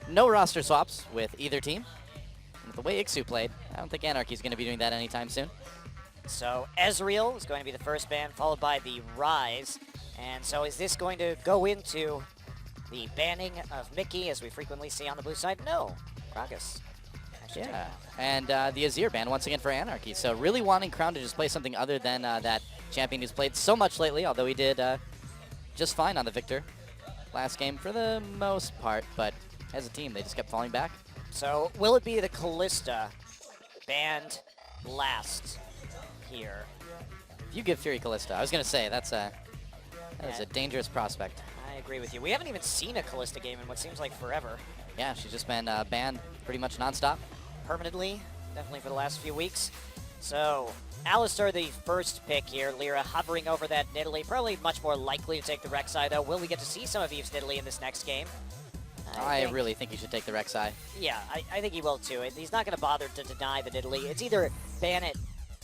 no roster swaps with either team. And with the way Ixu played, I don't think Anarchy's going to be doing that anytime soon. So Ezreal is going to be the first ban, followed by the Rise. And so is this going to go into the banning of Mickey, as we frequently see on the blue side? No. Gragas. Yeah, and the Azir ban once again for Anarchy. So really wanting Crown to just play something other than that champion who's played so much lately, although he did just fine on the Victor last game for the most part, but as a team, they just kept falling back. So will it be the Callista banned last here? If you give Fury Callista, I was going to say, that is a dangerous prospect. I agree with you. We haven't even seen a Callista game in what seems like forever. Yeah, she's just been banned pretty much nonstop. Permanently, definitely for the last few weeks. So, Alistar, the first pick here. Lyra hovering over that Nidalee. Probably much more likely to take the Rek'Sai, though. Will we get to see some of Eve's Nidalee in this next game? I really think he should take the Rek'Sai. Yeah, I think he will, too. He's not going to bother to deny the Nidalee. It's either ban it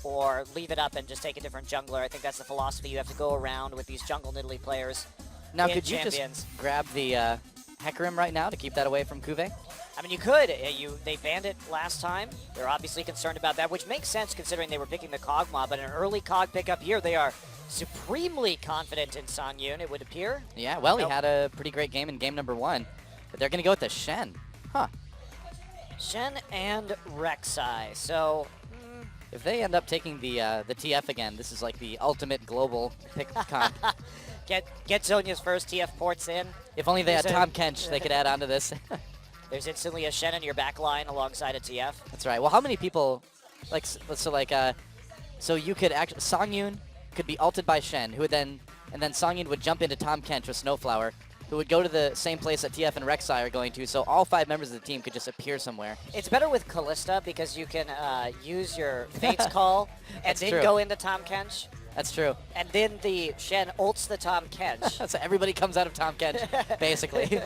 or leave it up and just take a different jungler. I think that's the philosophy you have to go around with these jungle Nidalee players. Now, could you just grab the Hecarim right now to keep that away from Kuve? I mean, you could. They banned it last time. They're obviously concerned about that, which makes sense considering they were picking the Kog'Maw, but an early Cog pickup here, they are supremely confident in Songyun, it would appear. Yeah, well, he had a pretty great game in game number 1, but they're going to go with the Shen. Huh. Shen and Rek'Sai, so... If they end up taking the TF again, this is like the ultimate global pick comp. Get Zhonya's first TF ports in. If only they had Tom Kench, they could add on to this. There's instantly a Shen in your back line alongside a TF. That's right. Well, how many people, so you could actually, Songyun could be ulted by Shen, who would then Songyun would jump into Tom Kench with Snowflower, who would go to the same place that TF and Rek'Sai are going to, so all 5 members of the team could just appear somewhere. It's better with Callista because you can use your Fate's Call and then go into Tom Kench. That's true. And then the Shen ults the Tom Kench. So everybody comes out of Tom Kench, basically.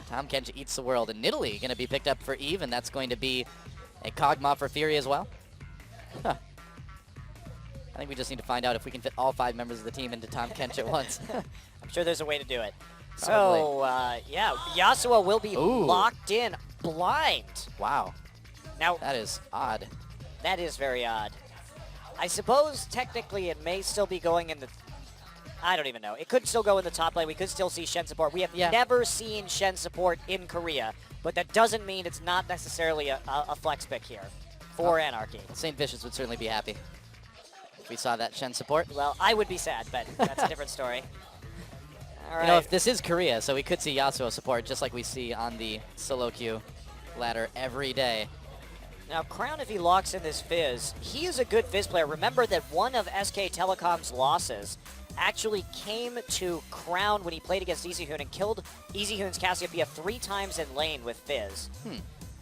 Tom Kench eats the world. And Nidalee going to be picked up for Eve, and that's going to be a Kog'Maw for Fury as well. Huh. I think we just need to find out if we can fit all 5 members of the team into Tom Kench at once. I'm sure there's a way to do it. Probably. So, yeah, Yasuo will be locked in blind. Wow. Now, that is odd. That is very odd. I suppose technically it may still be going in the... I don't even know. It could still go in the top lane. We could still see Shen support. We have never seen Shen support in Korea, but that doesn't mean it's not necessarily a flex pick here for Anarchy. St. Vicious would certainly be happy if we saw that Shen support. Well, I would be sad, but that's a different story. All right. You know, if this is Korea, so we could see Yasuo support just like we see on the solo queue ladder every day. Now, Crown, if he locks in this Fizz, he is a good Fizz player. Remember that one of SK Telecom's losses actually came to Crown when he played against EasyHoon and killed EasyHoon's Cassiopeia 3 times in lane with Fizz.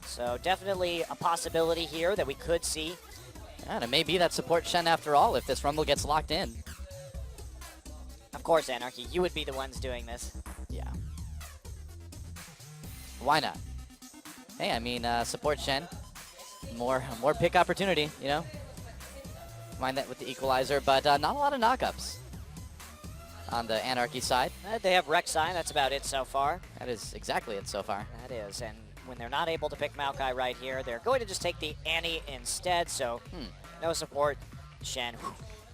So definitely a possibility here that we could see. Yeah, and it may be that support Shen after all if this Rumble gets locked in. Of course, Anarchy, you would be the ones doing this. Yeah. Why not? Hey, I mean, support Shen. More pick opportunity, you know? Mind that with the equalizer, but not a lot of knockups on the Anarchy side. They have Rek'Sai, that's about it so far. That is exactly it so far. That is, and when they're not able to pick Maokai right here, they're going to just take the Annie instead, so no support, Shen.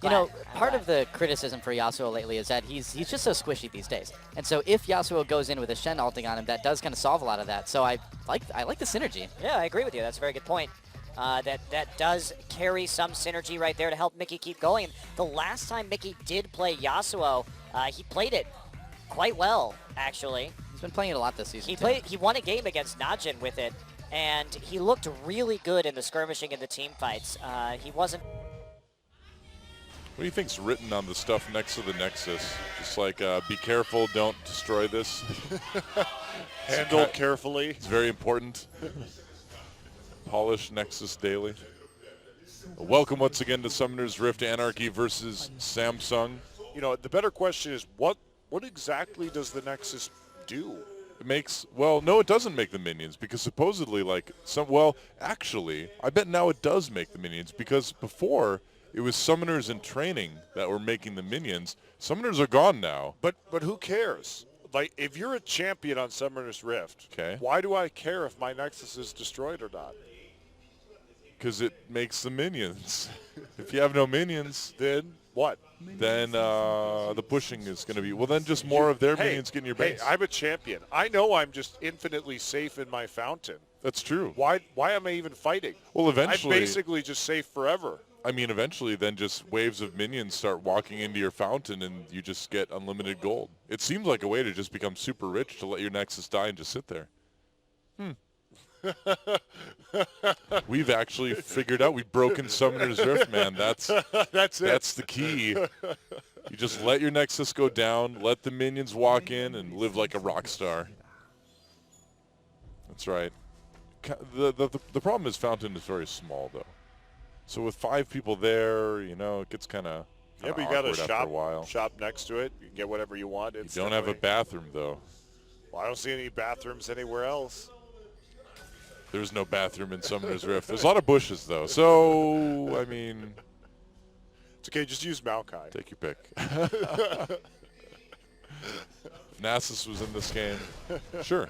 You know, part of the criticism for Yasuo lately is that he's just so squishy these days. And so if Yasuo goes in with a Shen ulting on him, that does kind of solve a lot of that. So I like the synergy. Yeah, I agree with you. That's a very good point. That does carry some synergy right there to help Mickey keep going. The last time Mickey did play Yasuo, he played it quite well, actually. He's been playing it a lot this season. He won a game against Najin with it, and he looked really good in the skirmishing and the team fights. He wasn't... What do you think's written on the stuff next to the Nexus? Just like, be careful, don't destroy this. Handle carefully. It's very important. Polish Nexus daily. Welcome once again to Summoner's Rift Anarchy versus Samsung. You know, the better question is what exactly does the Nexus do? It makes, well, no, it doesn't make the minions because supposedly, like, actually, I bet now it does make the minions because before it was summoners in training that were making the minions. Summoners are gone now. But who cares? like, if you're a champion on Summoner's Rift, Okay. why do I care if my Nexus is destroyed or not? Because it makes the minions. If you have no minions, Then what? then the pushing is going to be, well, then just more of their minions get in your base. Hey, I'm a champion. I know I'm just infinitely safe in my fountain. That's true. Why am I even fighting? Well, eventually, I'm basically just safe forever. I mean, eventually then just waves of minions start walking into your fountain and you just get unlimited gold. It seems like a way to just become super rich, to let your Nexus die and just sit there. We've actually figured out, we've broken Summoner's Rift, man. That's That's it. That's the key. You just let your Nexus go down, let the minions walk in, and live like a rock star. That's right. The problem is Fountain is very small, though. So with 5 people there, you know, it gets kind of Yeah, but you got after a while. a shop next to it. You can get whatever you want. You don't have a bathroom, though. Well, I don't see any bathrooms anywhere else. There's no bathroom in Summoner's Rift. There's a lot of bushes, though. So, I mean, It's okay. Just use Maokai. take your pick. If Nasus was in this game, sure.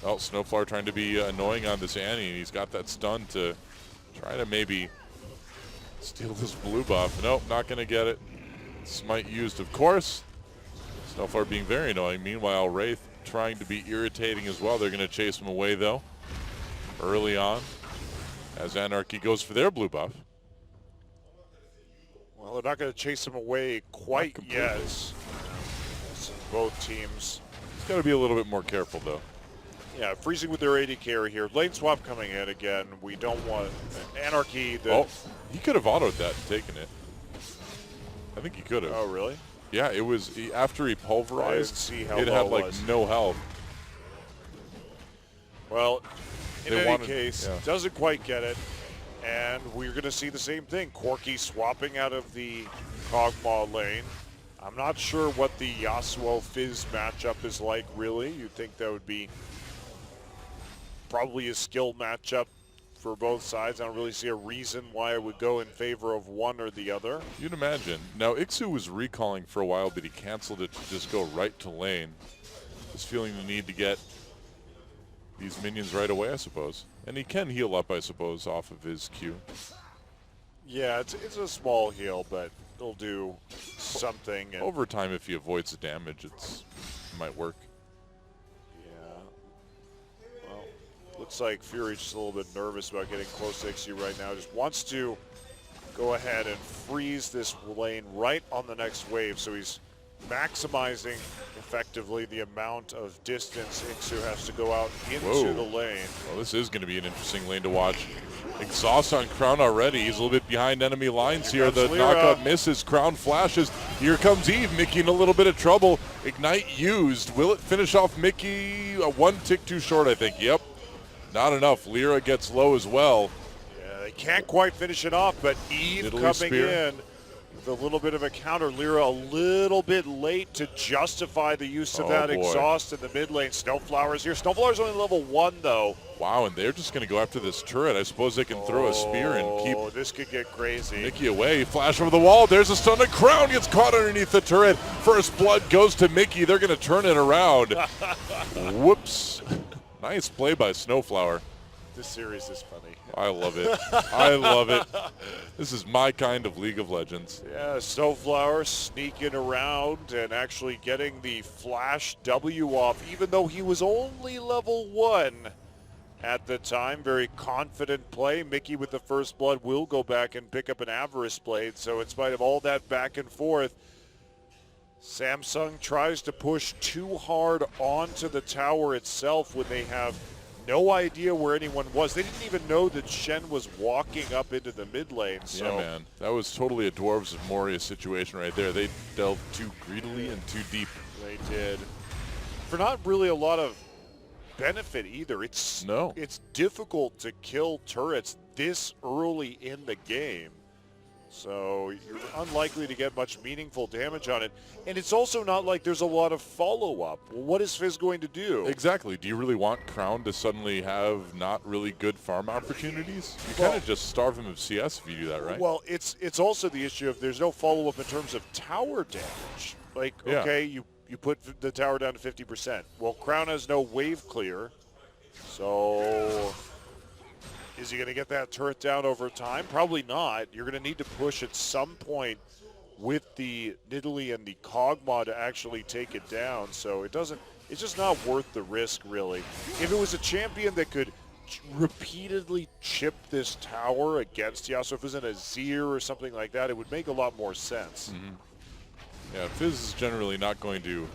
Oh, Snowflower trying to be annoying on this Annie, and he's got that stun to try to maybe steal this blue buff. Nope, not going to get it. Smite used, of course. Snowflower being very annoying. Meanwhile, Wraith trying to be irritating as well. They're going to chase him away, though, early on, as Anarchy goes for their blue buff. Well, they're not going to chase him away quite completely. yet. Both teams. He's got to be a little bit more careful, though. Yeah, freezing with their AD carry here. Lane swap coming in again. We don't want Anarchy. Oh, he could have autoed that and taken it. I think he could have. Oh, really? Yeah, it was after he pulverized. see how it low had it like was. no health. Well, in They any wanted- case, yeah. doesn't quite get it. And we're going to see the same thing. Corki swapping out of the Kog'Maw lane. I'm not sure what the Yasuo Fizz matchup is like, really. You'd think that would be probably a skill matchup for both sides. I don't really see a reason why I would go in favor of one or the other. You'd imagine. Now, Ixu was recalling for a while, but he canceled it to just go right to lane. Just feeling the need to get these minions right away, I suppose. And he can heal up, I suppose, off of his Q. Yeah, it's a small heal, but it'll do something. And Over time, if he avoids the damage, it might work. yeah. Well, looks like Fury's just a little bit nervous about getting close to XU right now. Just wants to go ahead and freeze this lane right on the next wave. So he's maximizing effectively the amount of distance Ixu has to go out into Whoa. the lane. Well, this is going to be an interesting lane to watch. Exhaust on Crown already. He's a little bit behind enemy lines here. The comes Lyra. knockup misses. Crown flashes. Here comes Eve. Mickey in a little bit of trouble. Ignite used. Will it finish off Mickey? One tick too short, I think. Yep. Not enough. Lyra gets low as well. Yeah, they can't quite finish it off, but Eve Italy coming spear. in with a little bit of a counter. Lyra a little bit late to justify the use of Oh, that boy. exhaust in the mid lane. Snowflower's here. Snowflower's only level 1, though. Wow, and they're just going to go after this turret. I suppose they can throw a spear and keep Oh, this could get crazy. Mickey away. Flash over the wall. There's a stun. The Crown gets caught underneath the turret. First blood goes to Mickey. They're going to turn it around. Whoops. Nice play by Snowflower. This series is funny. I love it. I love it. This is my kind of League of Legends. Yeah, Snowflower sneaking around and actually getting the flash W off, even though he was only level 1 at the time. Very confident play. Mickey with the first blood will go back and pick up an Avarice Blade. So in spite of all that back and forth, Samsung tries to push too hard onto the tower itself when they have no idea where anyone was. They didn't even know that Shen was walking up into the mid lane. So Yeah, man. That was totally a Dwarves of Moria situation right there. They delved too greedily and too deep. they did. For not really a lot of benefit either. It's difficult to kill turrets this early in the game. So you're unlikely to get much meaningful damage on it. And it's also not like there's a lot of follow-up. Well, what is Fizz going to do? Exactly. Do you really want Crown to suddenly have not really good farm opportunities? You Well- kind of just starve him of CS if you do that, right? Well, it's also the issue of there's no follow-up in terms of tower damage. Like, Yeah. okay, you put the tower down to 50%. Well, Crown has no wave clear, so is he going to get that turret down over time? Probably not. You're going to need to push at some point with the Nidalee and the Kog'Maw to actually take it down. So it's just not worth the risk, really. If it was a champion that could repeatedly chip this tower against Yasuo, if it was in a Zir or something like that, it would make a lot more sense. Yeah, Fizz is generally not going to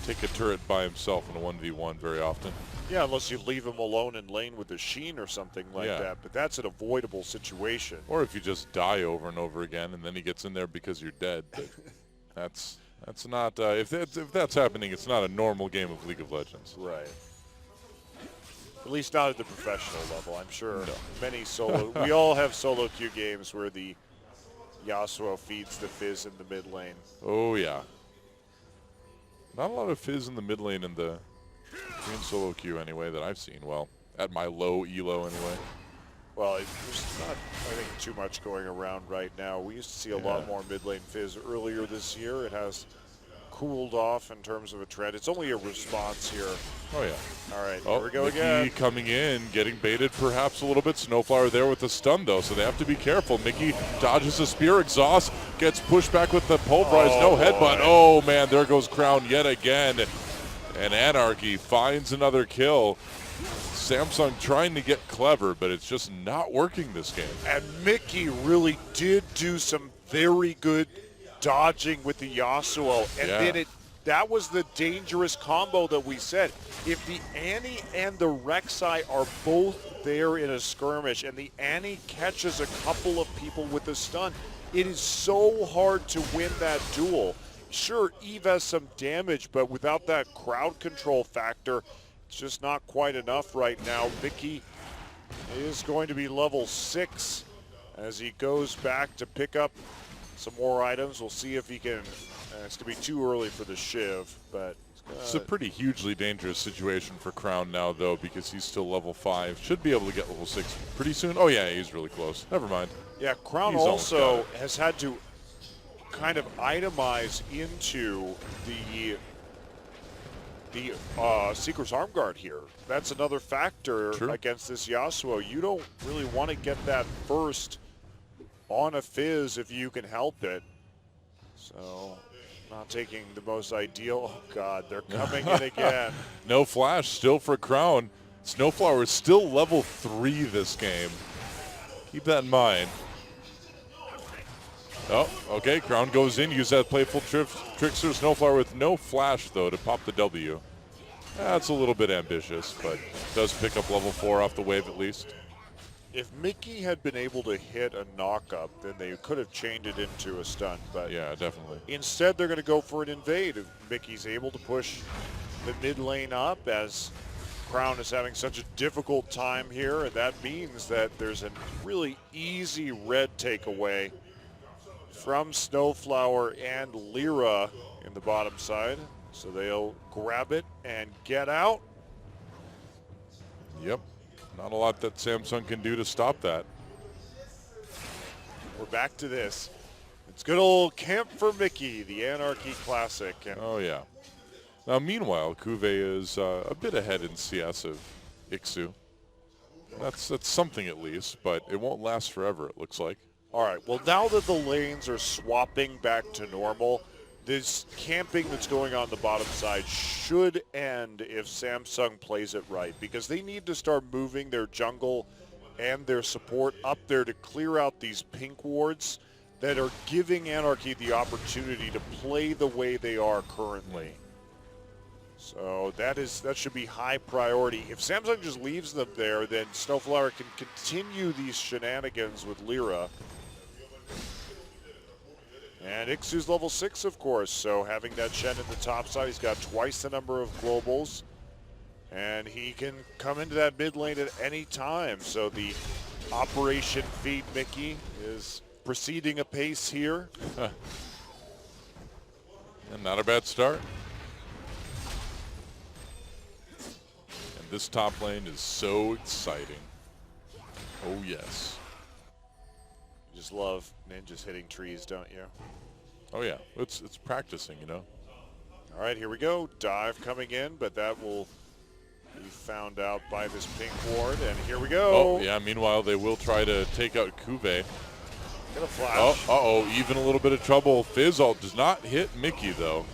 take a turret by himself in a 1v1 very often. Yeah, unless you leave him alone in lane with a Sheen or something like Yeah. that. But that's an avoidable situation. Or if you just die over and over again and then he gets in there because you're dead. But that's not, if that's happening, it's not a normal game of League of Legends. Right. At least not at the professional level. I'm sure No. many solo. We all have solo queue games where the Yasuo feeds the Fizz in the mid lane. Oh, yeah. Not a lot of Fizz in the mid lane in the Green solo queue anyway that I've seen. Well, at my low elo anyway. Well, there's not, I think, too much going around right now. We used to see a lot more mid lane Fizz earlier this year. It has cooled off in terms of a trend. It's only a response here. Oh, yeah. All right, Oh, here we go Mickey again. coming in, getting baited perhaps a little bit. Snowflower there with the stun, though, so they have to be careful. Mickey dodges a spear. Exhaust gets pushed back with the pulverize. No headbutt. Oh, man, there goes Crown yet again. And Anarchy finds another kill. Samsung trying to get clever, but it's just not working this game. And Mickey really did do some very good dodging with the Yasuo. And then that was the dangerous combo that we said. If the Annie and the Rek'Sai are both there in a skirmish and the Annie catches a couple of people with a stun, it is so hard to win that duel. Sure, Eve has some damage, but without that crowd control factor, it's just not quite enough right now. Mickey is going to be level 6 as he goes back to pick up some more items. We'll see if he can. It's going to be too early for the Shiv, but It's a pretty hugely dangerous situation for Crown now, though, because he's still level 5. Should be able to get level 6 pretty soon. Oh, yeah, he's really close. Never mind. yeah, Crown He's almost also got it. has had to kind of itemize into the Seeker's Arm Guard here. That's another factor True. against this Yasuo. You don't really want to get that first on a Fizz if you can help it. So, not taking the most ideal. Oh, God, they're coming in again. No flash still for Crown. Snowflower is still level 3 this game. Keep that in mind. Oh, okay. Crown goes in. Use that playful trickster. Snowflower with no flash, though, to pop the W. That's a little bit ambitious, but does pick up level 4 off the wave at least. If Mickey had been able to hit a knock-up, then they could have changed it into a stun. But Yeah, definitely. instead, they're going to go for an invade. If Mickey's able to push the mid lane up, as Crown is having such a difficult time here, and that means that there's a really easy red takeaway from Snowflower and Lyra in the bottom side. So they'll grab it and get out. Yep. Not a lot that Samsung can do to stop that. We're back to this. It's good old Camp for Mickey, the Anarchy Classic. And Oh, yeah. Now, meanwhile, Kuve is a bit ahead in CS of Ixu. That's something at least, but it won't last forever, it looks like. all right, well, now that the lanes are swapping back to normal, this camping that's going on the bottom side should end if Samsung plays it right, because they need to start moving their jungle and their support up there to clear out these pink wards that are giving Anarchy the opportunity to play the way they are currently. So that should be high priority. If Samsung just leaves them there, then Snowflower can continue these shenanigans with Lyra. And Ixu's level 6, of course, so having that Shen in the top side, he's got twice the number of globals. And he can come into that mid lane at any time. So the Operation Feed Mickey is proceeding apace here. And not a bad start. And this top lane is so exciting. Oh, yes. You just love ninjas hitting trees, don't you? Oh yeah, it's practicing, you know. All right, here we go. Dive coming in, but that will be found out by this pink ward. And here we go. Oh yeah. Meanwhile, they will try to take out Kuve. Gonna flash. Oh, uh-oh, even a little bit of trouble. Fizz ult does not hit Mickey though.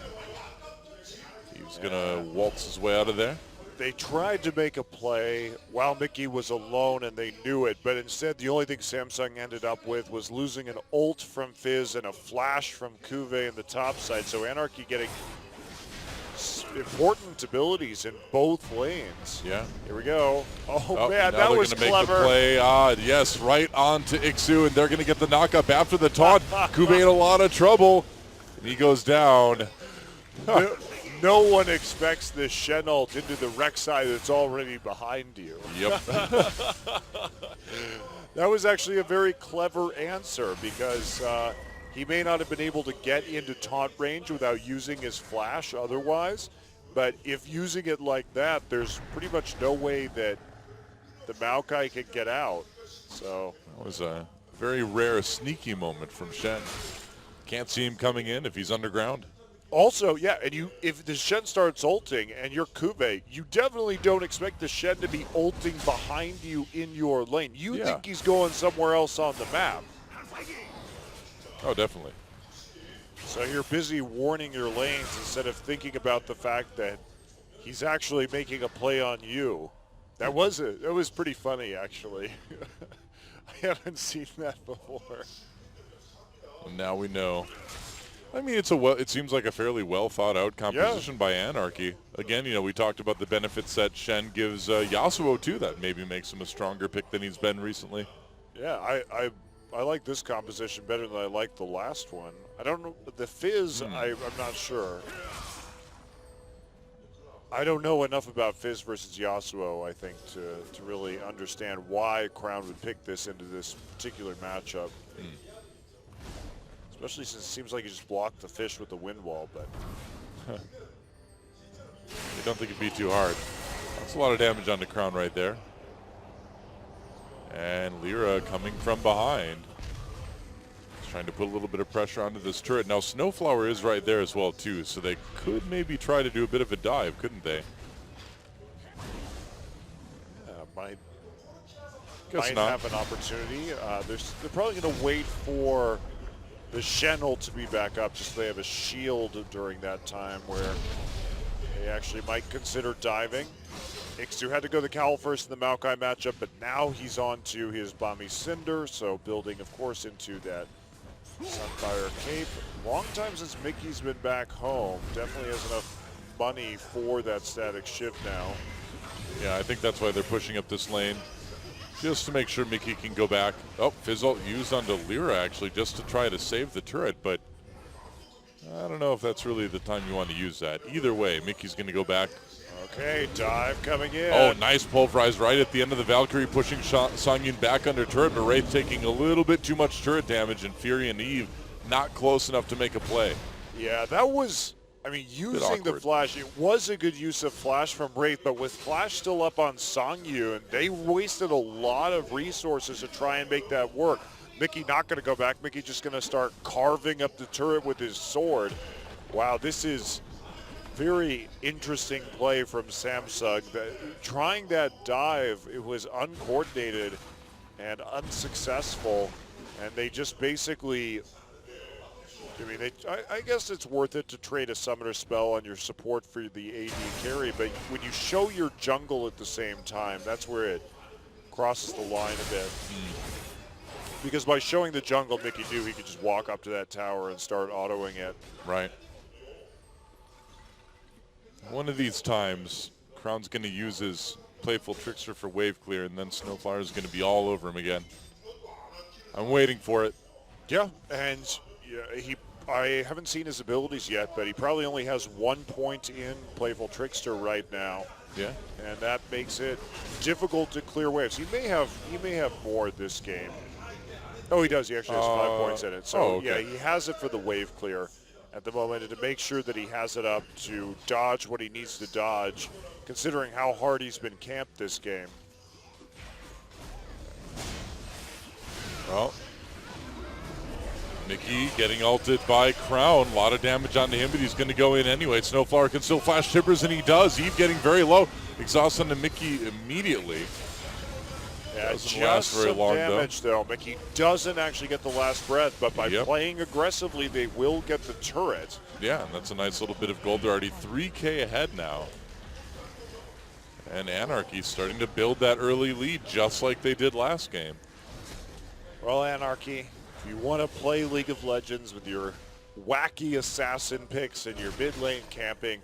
He was gonna waltz his way out of there. They tried to make a play while Mickey was alone, and they knew it. But instead, the only thing Samsung ended up with was losing an ult from Fizz and a flash from Kuve in the top side. So Anarchy getting important abilities in both lanes. Yeah. Here we go. Oh now man, that they're was gonna clever. Make the play. Yes, right on to Ixu, and they're going to get the knockup after the taunt. Kuve in a lot of trouble, and he goes down. No one expects this Shen ult into the Rek'Sai that's already behind you. Yep. That was actually a very clever answer because he may not have been able to get into taunt range without using his flash otherwise. But if using it like that, there's pretty much no way that the Maokai can get out. So That was a very rare sneaky moment from Shen. Can't see him coming in if he's underground. also, yeah, and if the Shen starts ulting and you're Kuve, you definitely don't expect the Shen to be ulting behind you in your lane. You think he's going somewhere else on the map. Oh, definitely. So you're busy warning your lanes instead of thinking about the fact that he's actually making a play on you. That was pretty funny, actually. I haven't seen that before. And now we know. I mean, it seems like a fairly well thought out composition by Anarchy. Again, we talked about the benefits that Shen gives Yasuo too. That maybe makes him a stronger pick than he's been recently. Yeah, I like this composition better than I like the last one. I don't know the Fizz. I'm not sure. I don't know enough about Fizz versus Yasuo, I think, to really understand why Crown would pick this into this particular matchup. Especially since it seems like he just blocked the fish with the wind wall, but I don't think it'd be too hard. That's a lot of damage onto Crown right there. And Lyra coming from behind. He's trying to put a little bit of pressure onto this turret. Now Snowflower is right there as well too, so they could maybe try to do a bit of a dive, couldn't they? might not. have an opportunity. They're probably going to wait for the Shen ult to be back up just so they have a shield during that time where they actually might consider diving. Ixu had to go the Cowl first in the Maokai matchup, but now he's on to his Bami Cinder, so building, of course, into that Sunfire Cape. Long time since Mickey's been back home. Definitely has enough money for that static shift now. Yeah, I think that's why they're pushing up this lane. Just to make sure Mickey can go back. Oh, Fizzle used onto Lyra actually just to try to save the turret, but I don't know if that's really the time you want to use that. Either way, Mickey's going to go back. Okay, dive coming in. Oh, nice pulverize right at the end of the Valkyrie, pushing Songyun back under turret, but Wraith taking a little bit too much turret damage, and Fury and Eve not close enough to make a play. Yeah, that was, using the flash, it was a good use of flash from Wraith, but with flash still up on Songyun, they wasted a lot of resources to try and make that work. Mickey not going to go back. Mickey just going to start carving up the turret with his sword. Wow, this is very interesting play from Samsung. Trying that dive, it was uncoordinated and unsuccessful, and they just basically, I guess it's worth it to trade a summoner spell on your support for the AD carry, but when you show your jungle at the same time, that's where it crosses the line a bit. Because by showing the jungle, Mickey knew he could just walk up to that tower and start autoing it. Right. One of these times, Crown's going to use his playful trickster for wave clear, and then Snowflower is going to be all over him again. I'm waiting for it. Yeah, and I haven't seen his abilities yet, but he probably only has 1 point in playful trickster right now. Yeah. And that makes it difficult to clear waves. He may have more this game. Oh, he does. He actually has 5 points in it. So yeah, he has it for the wave clear at the moment, and to make sure that he has it up to dodge what he needs to dodge, considering how hard he's been camped this game. Well, Mickey getting ulted by Crown. A lot of damage onto him, but he's going to go in anyway. Snowflower can still flash Tippers, and he does. Eve getting very low. Exhaust onto Mickey immediately. Yeah, doesn't last very some long, damage, though. Mickey doesn't actually get the last breath, but by Yep. playing aggressively, they will get the turret. Yeah, and that's a nice little bit of gold. They're already 3K ahead now. And Anarchy starting to build that early lead, just like they did last game. Well, Anarchy, if you want to play League of Legends with your wacky assassin picks and your mid lane camping,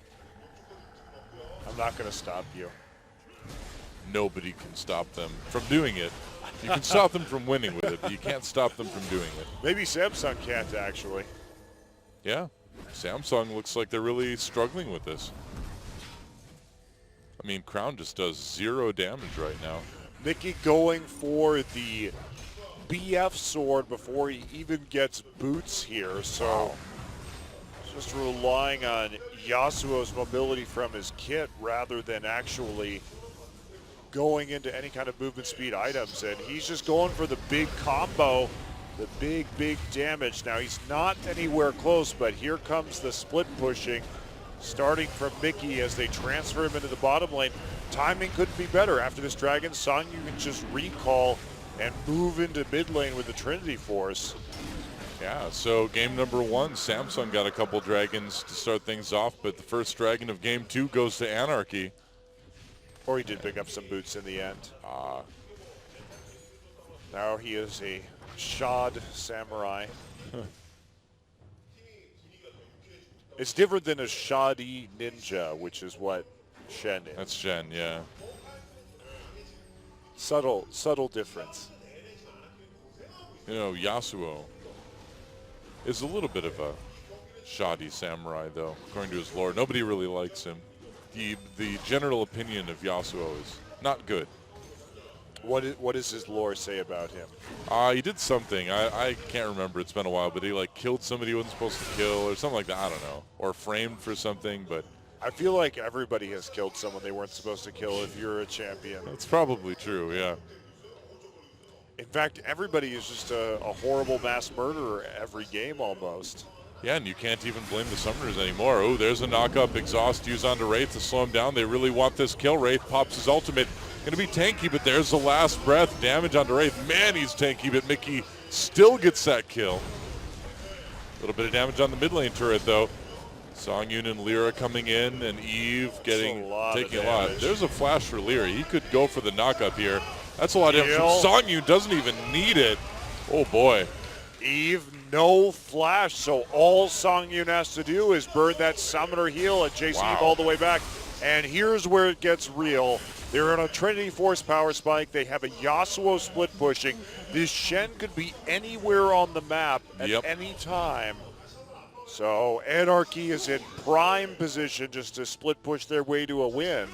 I'm not going to stop you. Nobody can stop them from doing it. You can stop them from winning with it, but you can't stop them from doing it. Maybe Samsung can't, actually. Yeah, Samsung looks like they're really struggling with this. I mean, Crown just does 0 damage right now. Mickey going for the BF sword before he even gets boots here, so just relying on Yasuo's mobility from his kit rather than actually going into any kind of movement speed items, and he's just going for the big combo, the big damage. Now he's not anywhere close, but here comes the split pushing starting from Mickey as they transfer him into the bottom lane. Timing couldn't be better. After this Dragon Song, you can just recall and move into mid lane with the Trinity Force. Yeah, so game number 1, Samsung got a couple dragons to start things off, but the first dragon of game 2 goes to Anarchy. Or he did pick up some boots in the end. Now he is a shod samurai. It's different than a shoddy ninja, which is what Shen is. That's Shen, yeah. Subtle difference. You know, Yasuo is a little bit of a shoddy samurai, though, according to his lore. Nobody really likes him. The general opinion of Yasuo is not good. What does his lore say about him? He did something. I can't remember. It's been a while, but he like killed somebody he wasn't supposed to kill or something like that. I don't know. Or framed for something, but I feel like everybody has killed someone they weren't supposed to kill if you're a champion. that's probably true, yeah. In fact, everybody is just a horrible mass murderer every game almost. Yeah, and you can't even blame the summoners anymore. Oh, there's a knock-up exhaust used onto Wraith to slow him down. They really want this kill. Wraith pops his ultimate. Going to be tanky, but there's the last breath. Damage onto Wraith. Man, he's tanky, but Mickey still gets that kill. A little bit of damage on the mid lane turret, though. Songyun and Lyra coming in, and Eve taking a lot. There's a flash for Lyra. He could go for the knock-up here. That's a lot of damage. Songyun doesn't even need it. Oh, boy. Eve, no flash, so all Songyun has to do is burn that summoner heal and chase Eve all the way back. And here's where it gets real. They're on a Trinity Force power spike. They have a Yasuo split pushing. This Shen could be anywhere on the map at any time. So Anarchy is in prime position just to split push their way to a win.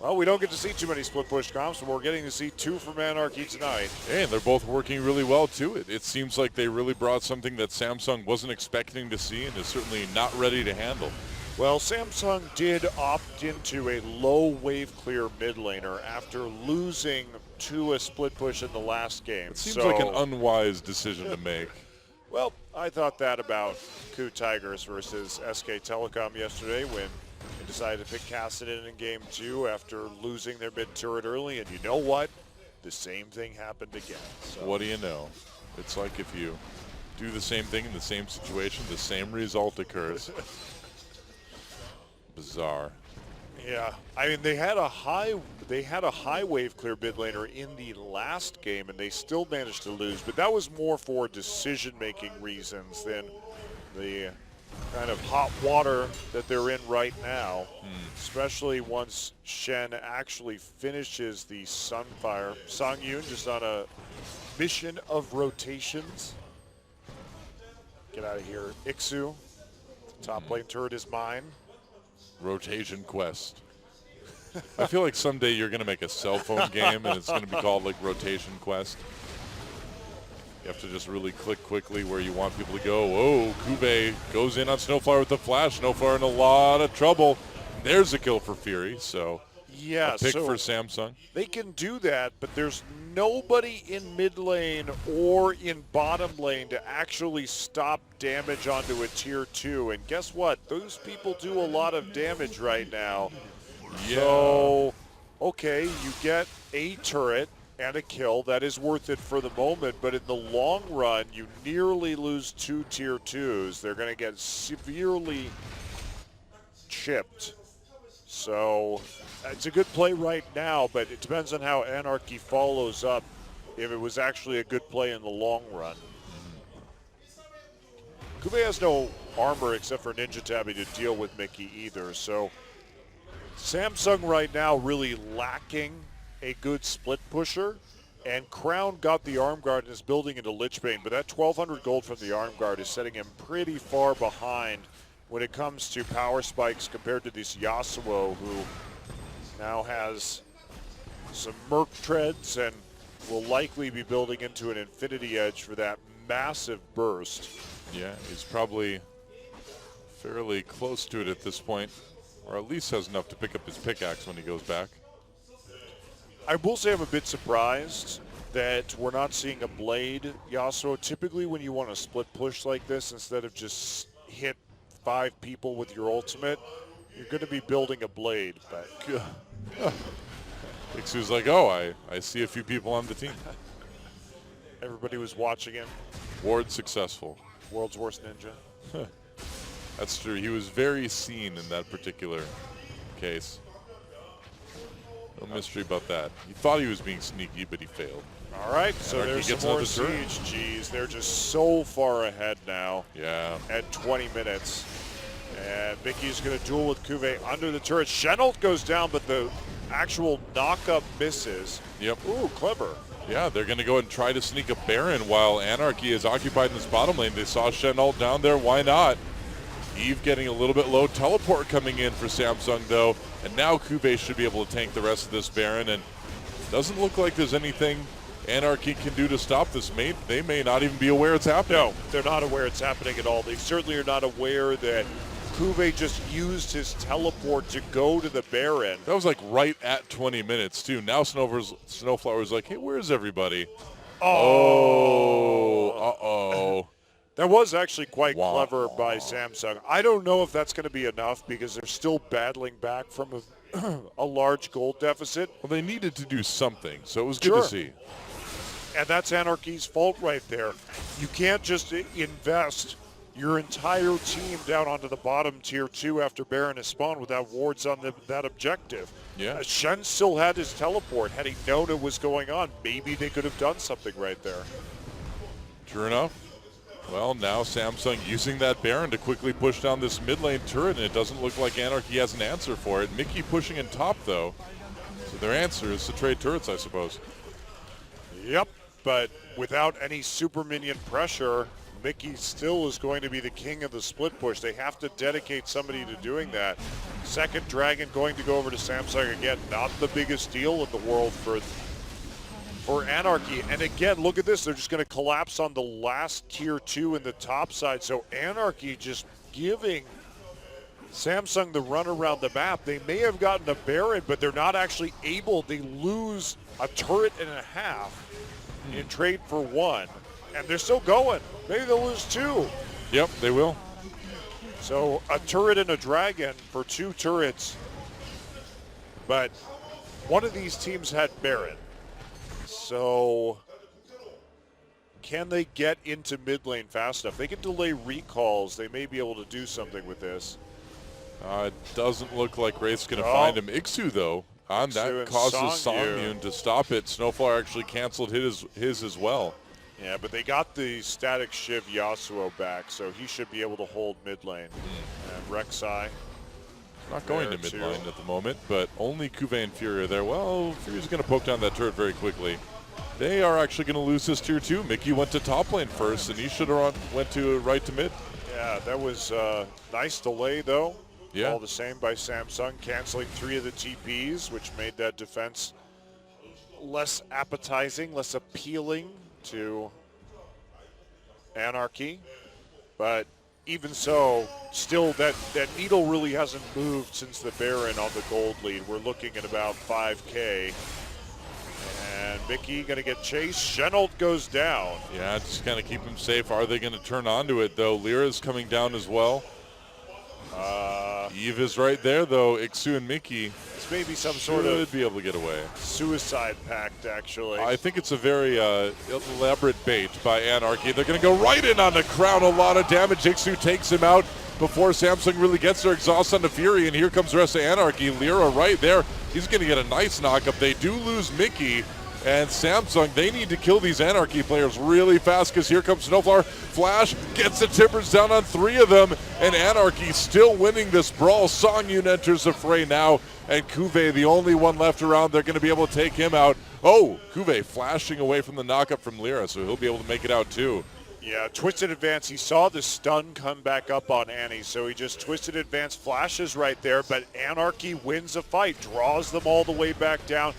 Well, we don't get to see too many split push comps, but we're getting to see 2 from Anarchy tonight. And they're both working really well to it. It seems like they really brought something that Samsung wasn't expecting to see and is certainly not ready to handle. Well, Samsung did opt into a low wave clear mid laner after losing to a split push in the last game. It seems like an unwise decision to make. Well, I thought that about Coup Tigers versus SK Telecom yesterday when they decided to pick Cassidy in game 2 after losing their mid turret early, and you know what? The same thing happened again. So. What do you know? It's like if you do the same thing in the same situation, the same result occurs. Bizarre. Yeah, I mean they had a high wave clear mid laner in the last game, and they still managed to lose. But that was more for decision-making reasons than the kind of hot water that they're in right now. Especially once Shen actually finishes the Sunfire. Songyun just on a mission of rotations. Get out of here, Ixu. Top lane turret is mine. Rotation quest. I feel like someday you're going to make a cell phone game and it's going to be called like Rotation Quest. You have to just really click quickly where you want people to go. Whoa, Kube goes in on Snowflower with the flash. Snowflower in a lot of trouble. There's a kill for Fury, so Yeah, A pick so for Samsung. they can do that, but there's nobody in mid lane or in bottom lane to actually stop damage onto a tier 2. And guess what? Those people do a lot of damage right now. Yeah. So, okay, you get a turret and a kill. That is worth it for the moment, but in the long run, you nearly lose 2 tier 2s. They're going to get severely chipped. So, it's a good play right now, but it depends on how Anarchy follows up if it was actually a good play in the long run. Kube has no armor except for Ninja Tabby to deal with Mickey either, so Samsung right now really lacking a good split pusher, and Crown got the arm guard and is building into Lichbane, but that 1,200 gold from the arm guard is setting him pretty far behind when it comes to power spikes compared to this Yasuo, who now has some Merc treads and will likely be building into an Infinity Edge for that massive burst. Yeah, he's probably fairly close to it at this point, or at least has enough to pick up his pickaxe when he goes back. I will say I'm a bit surprised that we're not seeing a blade Yasuo. Typically when you want to split push like this, instead of just hit 5 people with your ultimate, you're going to be building a blade. But Ixu's like, oh, I see a few people on the team. everybody was watching him. Ward successful. World's worst ninja. That's true. He was very seen in that particular case. No mystery about that. He thought he was being sneaky, but he failed. All right, so Anarchy there's gets some more another turret. siege. Jeez, they're just so far ahead now Yeah. at 20 minutes. And Mickey's going to duel with Kuve under the turret. Chenault goes down, but the actual knock-up misses. Yep. Ooh, clever. Yeah, they're going to go and try to sneak a Baron while Anarchy is occupied in this bottom lane. They saw Chenault down there. Why not? Eve getting a little bit low. Teleport coming in for Samsung, though. And now Kuve should be able to tank the rest of this Baron. And doesn't look like there's anything Anarchy can do to stop this. They may not even be aware it's happening. No, they're not aware it's happening at all. They certainly are not aware that Kuve just used his teleport to go to the Baron. That was like right at 20 minutes, too. Now Snowflower's like, hey, where's everybody? Oh, uh-oh. That was actually quite Wow. clever by Samsung. I don't know if that's going to be enough because they're still battling back from a large gold deficit. Well, they needed to do something, so it was good to see. And that's Anarchy's fault right there. You can't just invest your entire team down onto the bottom tier 2 after Baron is spawned without wards on that objective. Yeah. Shen still had his teleport. Had he known it was going on, maybe they could have done something right there. True enough. Well, now Samsung using that Baron to quickly push down this mid lane turret, and it doesn't look like Anarchy has an answer for it. Mickey pushing in top, though. So their answer is to trade turrets, I suppose. Yep, but without any super minion pressure, Mickey still is going to be the king of the split push. They have to dedicate somebody to doing that. Second dragon going to go over to Samsung again. Not the biggest deal in the world for Anarchy. And again, look at this. They're just going to collapse on the last tier 2 in the top side. So Anarchy just giving Samsung the run around the map. They may have gotten a Baron, but they're not actually able. They lose a turret and a half in trade for 1. And they're still going. Maybe they'll lose 2. Yep, they will. So a turret and a dragon for 2 turrets. But one of these teams had Baron. So can they get into mid lane fast enough? They can delay recalls. They may be able to do something with this. It doesn't look like Wraith's going to find him. Ixu, though, on Ixu that and causes Songyun. Songyun to stop it. Snowflower actually canceled his as well. Yeah, but they got the static Shiv Yasuo back, so he should be able to hold mid lane. And Rek'Sai. Not going to mid lane at the moment, but only Kuve and Fury are there. Well, Fury's going to poke down that turret very quickly. They are actually going to lose this tier 2. Mickey went to top lane first, and he should have went to right to mid. Yeah, that was a nice delay, though. Yeah. All the same by Samsung, canceling 3 of the TPs, which made that defense less appetizing, less appealing to Anarchy. But even so, still that needle really hasn't moved since the Baron on the gold lead. We're looking at about 5K. And Mickey going to get chased. Chenault goes down. Yeah, just kind of keep him safe. Are they going to turn onto it, though? Lyra's coming down as well. Eve is right there, though. Ixu and Mickey This may be some sort of should be able to get away. suicide pact, actually. I think it's a very elaborate bait by Anarchy. They're going to go right in on the Crown. A lot of damage. Ixu takes him out before Samsung really gets their exhaust on the Fury, and here comes the rest of Anarchy. Lyra right there. He's going to get a nice knockup. They do lose Mickey. And Samsung, they need to kill these Anarchy players really fast because here comes Snowflower. Flash gets the Timbers down on 3 of them, and Anarchy still winning this brawl. Songyun enters the fray now, and Kuve, the only one left around. They're going to be able to take him out. Oh, Kuve flashing away from the knockup from Lyra, so he'll be able to make it out too. Yeah, twisted advance. He saw the stun come back up on Annie, so he just twisted advance, flashes right there, but Anarchy wins a fight, draws them all the way back down,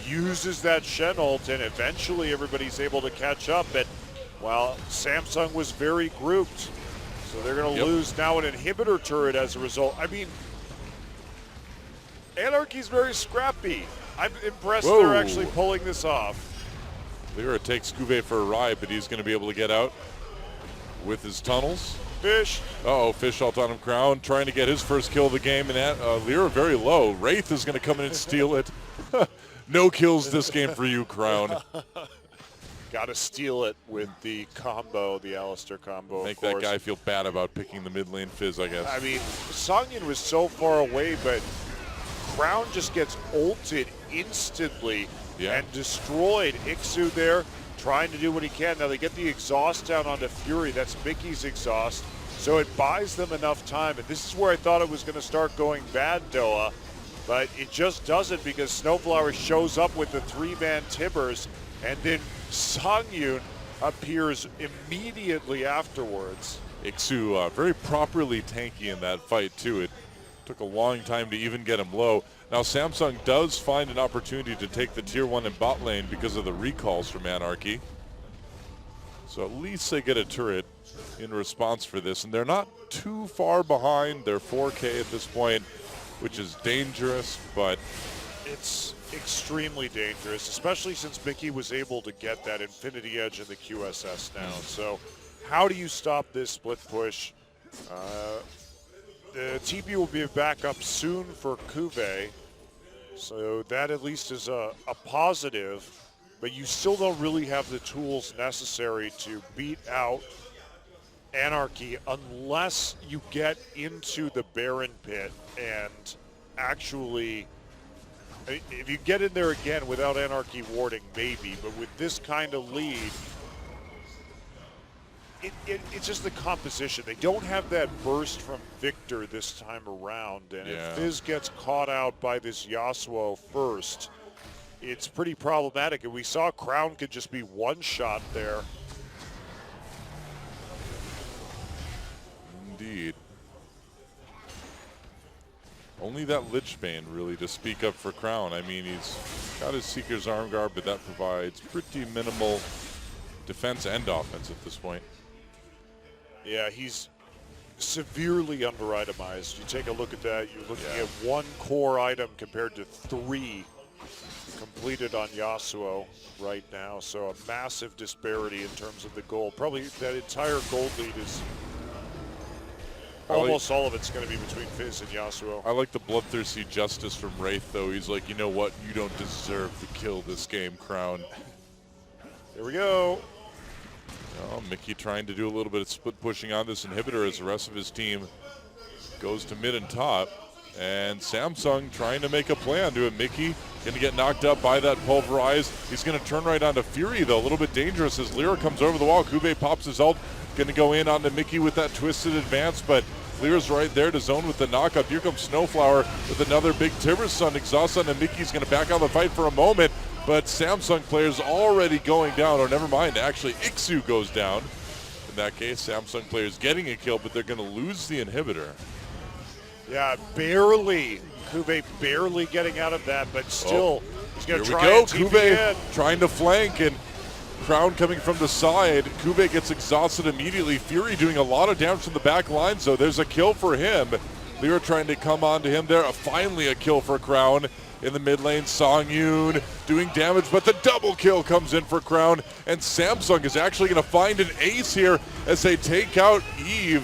uses that Chenault, and eventually everybody's able to catch up. But, well, Samsung was very grouped, so they're going to lose now an inhibitor turret as a result. I mean, Anarchy's very scrappy. I'm impressed they're actually pulling this off. Lyra takes Kuve for a ride, but he's going to be able to get out with his tunnels. Fish. Uh-oh, Fish ult on him. Crown trying to get his first kill of the game, and Lyra very low. Wraith is going to come in and steal it. No kills this game for you, Crown. Got to steal it with the combo, the Alistair combo. Make that guy feel bad about picking the mid lane Fizz, I guess. I mean, Songyun was so far away, but Crown just gets ulted instantly and destroyed. Ixu there trying to do what he can. Now they get the exhaust down onto Fury. That's Mickey's exhaust. So it buys them enough time. And this is where I thought it was going to start going bad, Doa. But it just doesn't because Snowflower shows up with the 3-man Timbers, and then Songyun appears immediately afterwards. Ixu very properly tanky in that fight, too. It took a long time to even get him low. Now, Samsung does find an opportunity to take the Tier 1 in bot lane because of the recalls from Anarchy. So at least they get a turret in response for this, and they're not too far behind. They're 4K at this point, which is dangerous, but it's extremely dangerous, especially since Mickey was able to get that Infinity Edge in the QSS now. So how do you stop this split push? The TP will be back up soon for Kuve, so that at least is a positive, but you still don't really have the tools necessary to beat out Anarchy unless you get into the Baron pit and actually, if you get in there again without Anarchy warding, maybe, but with this kind of lead, it's just the composition. They don't have that burst from Victor this time around, and if Fizz gets caught out by this Yasuo first, it's pretty problematic, and we saw Crown could just be one shot there. Indeed. Only that Lich Bane really to speak up for Crown. I mean, he's got his Seeker's Arm Guard, but that provides pretty minimal defense and offense at this point. Yeah, he's severely under-itemized. You take a look at that, you're looking at 1 core item compared to 3 completed on Yasuo right now. So a massive disparity in terms of the gold. Probably that entire gold lead is almost all of it's going to be between Fizz and Yasuo. I like the bloodthirsty justice from Wraith, though. He's like, you know what? You don't deserve to kill this game, Crown. Here we go. Oh, Mickey trying to do a little bit of split pushing on this inhibitor as the rest of his team goes to mid and top. And Samsung trying to make a play onto it. Mickey going to get knocked up by that pulverize. He's going to turn right onto Fury, though. A little bit dangerous as Lyra comes over the wall. Kuve pops his ult. Going to go in onto Mickey with that twisted advance, but Lyra's right there to zone with the knockup. Here comes Snowflower with another big Timbers Sun exhaust on, and Mickey's going to back out the fight for a moment. But Samsung players already going down, or never mind, actually Ixu goes down. In that case, Samsung players getting a kill, but they're going to lose the inhibitor. Yeah, barely. Kuve barely getting out of that, but still, he's going to try Here we go, and TP Kuve in. trying to flank, and Crown coming from the side. Kube gets exhausted immediately. Fury doing a lot of damage from the back line, so there's a kill for him. Lyra trying to come on to him there. Finally a kill for Crown. In the mid lane, Songyun doing damage, but the double kill comes in for Crown, and Samsung is actually going to find an ace here as they take out Eve.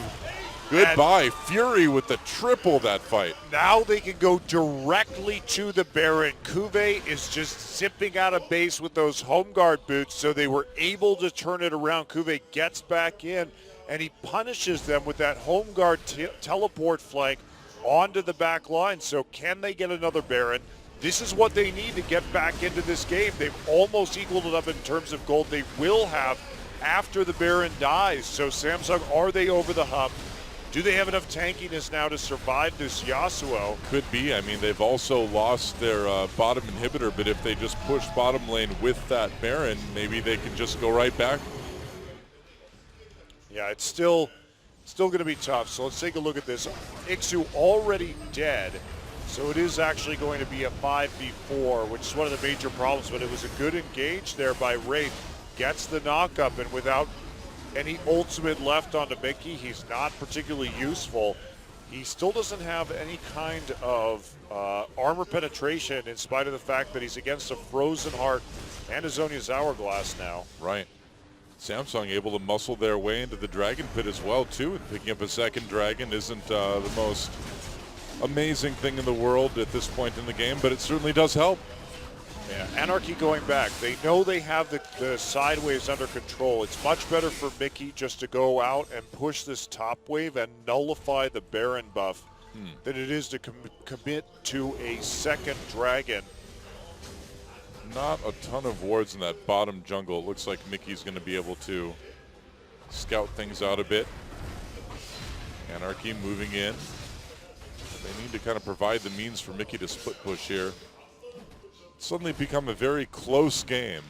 Goodbye. And Fury with the triple that fight. Now they can go directly to the Baron. Kube is just zipping out of base with those home guard boots, so they were able to turn it around. Kube gets back in, and he punishes them with that home guard teleport flank onto the back line. So can they get another Baron? This is what they need to get back into this game. They've almost equaled it up in terms of gold. They will have after the Baron dies. So Samsung, are they over the hump? Do they have enough tankiness now to survive this Yasuo? Could be. I mean, they've also lost their bottom inhibitor, but if they just push bottom lane with that Baron, maybe they can just go right back. Yeah, it's still going to be tough. So let's take a look at this. Ixu already dead. So it is actually going to be a 5v4, which is one of the major problems, but it was a good engage there by Wraith. Gets the knock-up, and without any ultimate left onto Mickey, he's not particularly useful. He still doesn't have any kind of armor penetration in spite of the fact that he's against a Frozen Heart and a Zhonya's Hourglass now. Right. Samsung able to muscle their way into the Dragon Pit as well, too. And picking up a second Dragon isn't the most amazing thing in the world at this point in the game, but it certainly does help. Yeah, Anarchy going back. They know they have the sideways under control. It's much better for Mickey just to go out and push this top wave and nullify the Baron buff than it is to commit to a second Dragon. Not a ton of wards in that bottom jungle. It looks like Mickey's going to be able to scout things out a bit. Anarchy moving in. They need to kind of provide the means for Mickey to split push here. Suddenly become a very close game.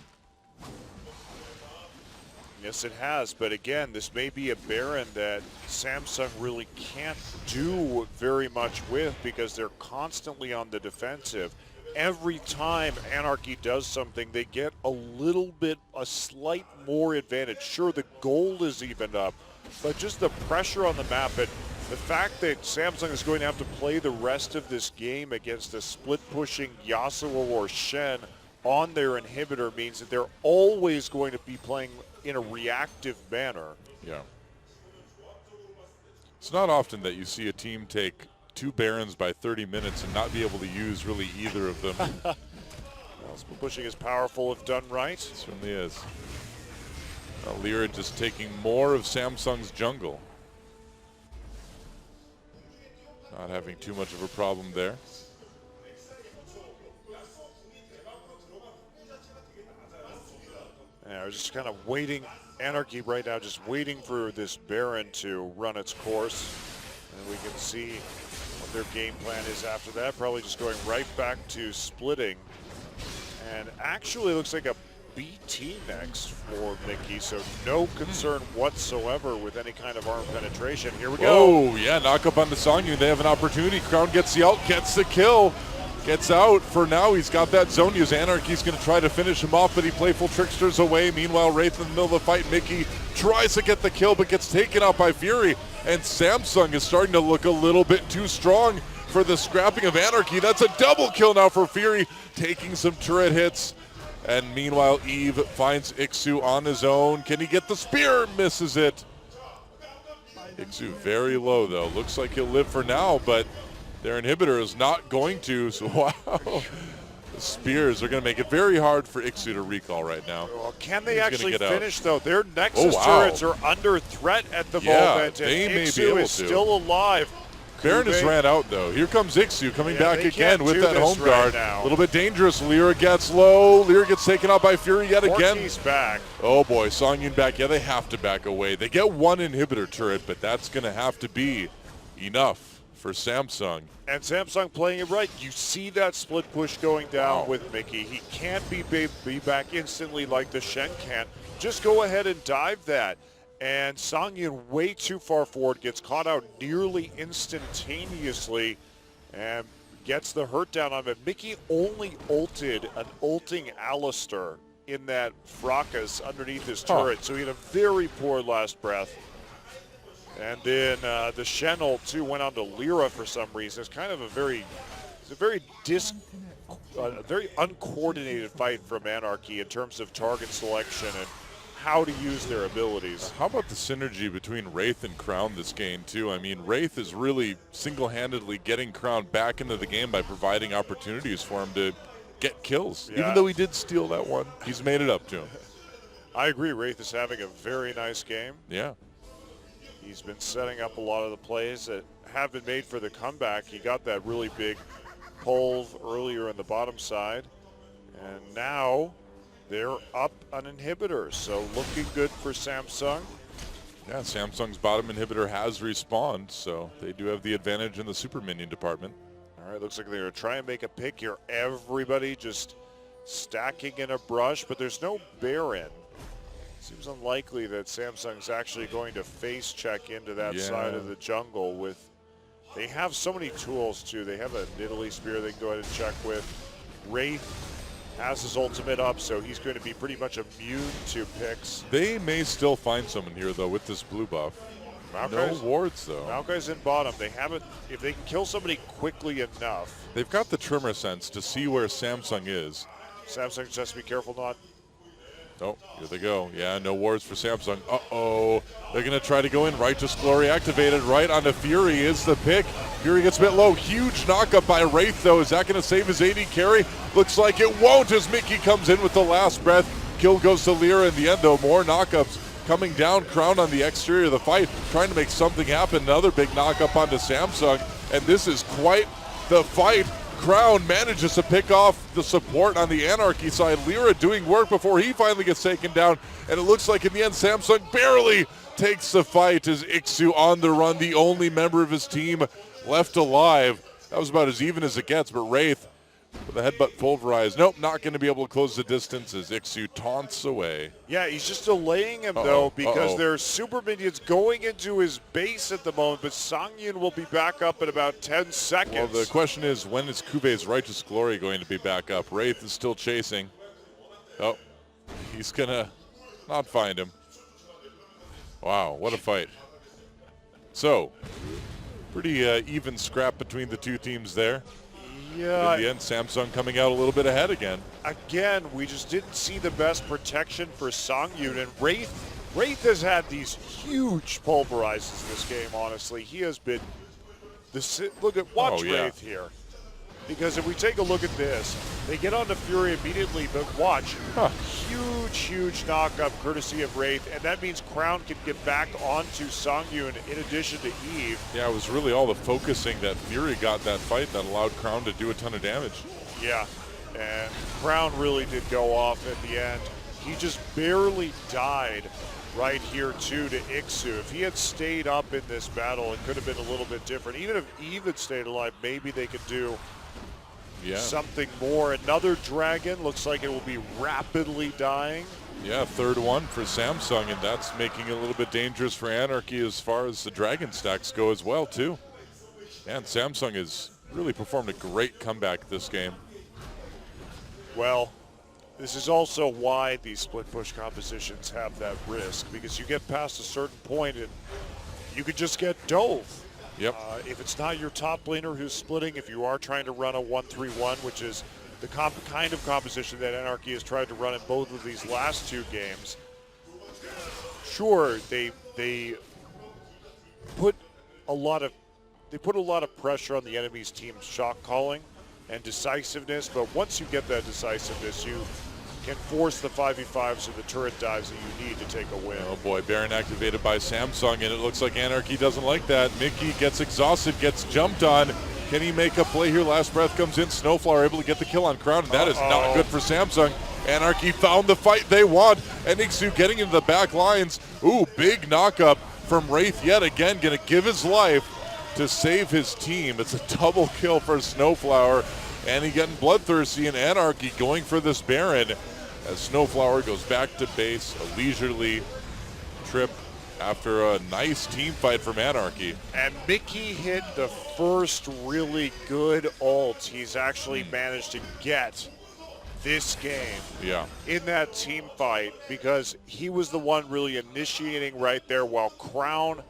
Yes, it has, but again, this may be a Baron that Samsung really can't do very much with because they're constantly on the defensive. Every time Anarchy does something, they get a slight more advantage. Sure, the gold is evened up, but just the pressure on the map and the fact that Samsung is going to have to play the rest of this game against a split-pushing Yasuo or Shen on their inhibitor means that they're always going to be playing in a reactive manner. Yeah. It's not often that you see a team take 2 Barons by 30 minutes and not be able to use really either of them. Well, split pushing is powerful if done right. It certainly is. Lyra just taking more of Samsung's jungle. Not having too much of a problem there. Yeah, we're just kind of waiting. Anarchy right now just waiting for this Baron to run its course. And we can see what their game plan is after that. Probably just going right back to splitting. And actually looks like a BT next for Mickey, so no concern whatsoever with any kind of arm penetration. Here we go. Oh, yeah, knock up on the Songyun. They have an opportunity. Crown gets the ult, gets the kill, gets out. For now, he's got that Zhonya's. Anarchy's going to try to finish him off, but he playful tricksters away. Meanwhile, Wraith in the middle of the fight. Mickey tries to get the kill, but gets taken out by Fury. And Samsung is starting to look a little bit too strong for the scrapping of Anarchy. That's a double kill now for Fury, taking some turret hits. And meanwhile, Eve finds Ixu on his own. Can he get the spear? Misses it. Ixu very low, though. Looks like he'll live for now, but their inhibitor is not going to. So, wow. The spears are going to make it very hard for Ixu to recall right now. Well, can they He's actually finish, though? Their Nexus turrets are under threat at the moment, and they may Ixu be able is to. still alive. Baron has ran out, though. Here comes Ixu coming back they again can't with do that this home right guard. now. A little bit dangerous. Lyra gets low. Lyra gets taken out by Fury yet again. He's back. Oh boy, Songyun back. Yeah, they have to back away. They get one inhibitor turret, but that's going to have to be enough for Samsung. And Samsung playing it right. You see that split push going down with Mickey. He can't be back instantly like the Shen can. Just go ahead and dive that. And Songyun way too far forward, gets caught out nearly instantaneously and gets the hurt down on him. Mickey only ulted an ulting Alistar in that fracas underneath his turret, so he had a very poor last breath. And then the Shen ult too went on to Lyra for some reason. It's kind of a very uncoordinated fight from Anarchy in terms of target selection and how to use their abilities. How about the synergy between Wraith and Crown this game too? I mean, Wraith is really single-handedly getting Crown back into the game by providing opportunities for him to get kills. Yeah. Even though he did steal that one, he's made it up to him. I agree, Wraith is having a very nice game. Yeah. He's been setting up a lot of the plays that have been made for the comeback. He got that really big pull earlier in the bottom side. And now they're up an inhibitor. So looking good for Samsung. Yeah, Samsung's bottom inhibitor has respawned, so they do have the advantage in the super minion department. All right, looks like they're going to try and make a pick here. Everybody just stacking in a brush, but there's no Baron. Seems unlikely that Samsung's actually going to face check into that side of the jungle with. They have so many tools too. They have a Nidalee Spear they can go ahead and check with. Wraith has his ultimate up, so he's going to be pretty much immune to picks. They may still find someone here though with this blue buff. No wards though. Maokai's in bottom. They haven't. If they can kill somebody quickly enough. They've got the trimmer sense to see where Samsung is. Samsung just has to be careful not. Oh, here they go. Yeah, no wards for Samsung. Uh-oh. They're going to try to go in. Righteous Glory activated right onto Fury is the pick. Fury gets a bit low. Huge knockup by Wraith, though. Is that going to save his AD carry? Looks like it won't as Mickey comes in with the last breath. Kill goes to Lyra in the end, though. More knockups coming down. Crown on the exterior of the fight, trying to make something happen. Another big knockup onto Samsung. And this is quite the fight. Crown manages to pick off the support on the Anarchy side. Lyra doing work before he finally gets taken down. And it looks like in the end, Samsung barely takes the fight as Ixu on the run, the only member of his team left alive. That was about as even as it gets, but Wraith with a headbutt pulverized. Nope, not going to be able to close the distance as Ixu taunts away. Yeah, he's just delaying him, though, because there's super minions going into his base at the moment, but Songyun will be back up in about 10 seconds. Well, the question is, when is Kuve's Righteous Glory going to be back up? Wraith is still chasing. Oh, he's going to not find him. Wow, what a fight. So, pretty even scrap between the two teams there. Yeah. In the end, Samsung coming out a little bit ahead again. Again, we just didn't see the best protection for Songyun, and Wraith has had these huge pulverizes this game, honestly. He has been, watch Wraith here. Because if we take a look at this, they get onto Fury immediately, but watch, huge knockup courtesy of Wraith, and that means Crown can get back onto Songyun in addition to Eve. Yeah, it was really all the focusing that Fury got that fight that allowed Crown to do a ton of damage. Yeah, and Crown really did go off at the end. He just barely died right here too to Ixu. If he had stayed up in this battle, it could have been a little bit different. Even if Eve had stayed alive, maybe they could do something more. Another dragon looks like it will be rapidly dying. Yeah, third one for Samsung, and that's making it a little bit dangerous for Anarchy as far as the dragon stacks go as well, too. And Samsung has really performed a great comeback this game. Well, this is also why these split push compositions have that risk, because you get past a certain point and you could just get dove. Yep. If it's not your top laner who's splitting, if you are trying to run a 1-3-1, which is the kind of composition that Anarchy has tried to run in both of these last two games, sure, they put a lot of pressure on the enemy's team's shot calling and decisiveness, but once you get that decisiveness, you can force the 5v5s or the turret dives that you need to take a win. Oh boy, Baron activated by Samsung, and it looks like Anarchy doesn't like that. Mickey gets exhausted, gets jumped on. Can he make a play here? Last breath comes in. Snowflower able to get the kill on Crown, and that is not good for Samsung. Anarchy found the fight they want, and Ixu getting into the back lines. Ooh, big knockup from Wraith yet again, gonna give his life to save his team. It's a double kill for Snowflower, and he getting bloodthirsty, and Anarchy going for this Baron as Snowflower goes back to base, a leisurely trip after a nice team fight from Anarchy. And Mickey hit the first really good ult he's actually managed to get this game Yeah. in that team fight, because he was the one really initiating right there, while Crown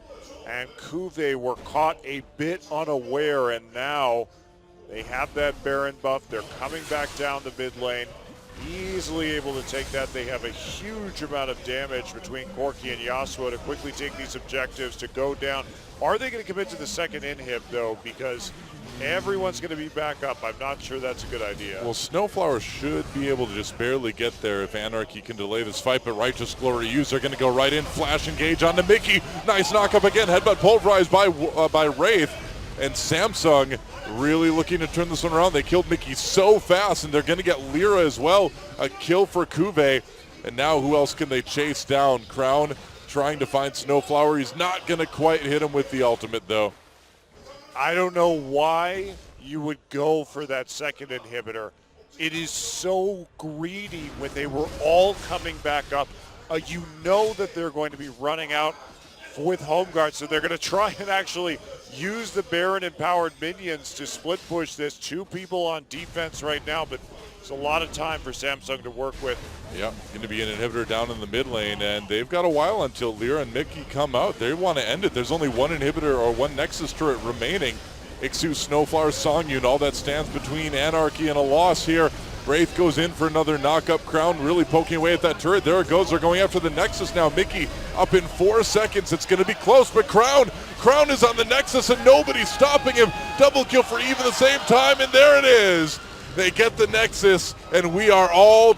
and Kuve were caught a bit unaware, and now they have that Baron buff. They're coming back down the mid lane, easily able to take that. They have a huge amount of damage between Corki and Yasuo to quickly take these objectives to go down. Are they going to commit to the second inhib, though? Because everyone's going to be back up. I'm not sure that's a good idea. Well, Snowflower should be able to just barely get there if Anarchy can delay this fight, but Righteous Glory use are going to go right in. Flash engage onto Mickey. Nice knock up again. Headbutt pulverized by Wraith. And Samsung really looking to turn this one around. They killed Mickey so fast, and they're going to get Lyra as well. A kill for Kuve. And now who else can they chase down? Crown trying to find Snowflower. He's not going to quite hit him with the ultimate, though. I don't know why you would go for that second inhibitor. It is so greedy when they were all coming back up. You know that they're going to be running out with home guard, so they're going to try and actually use the Baron empowered minions to split push this. 2 people on defense right now, but it's a lot of time for Samsung to work with. Yeah, going to be an inhibitor down in the mid lane, and they've got a while until Lyra and Mickey come out. They want to end it. There's only one inhibitor or one Nexus turret remaining. Ixu, Snowflower, Songyun, all that stands between Anarchy and a loss here. Wraith goes in for another knock-up. Crown really poking away at that turret. There it goes. They're going after the Nexus now. Mickey up in 4 seconds. It's going to be close, but Crown is on the Nexus, and nobody's stopping him. Double kill for Eve at the same time, and there it is. They get the Nexus, and we are all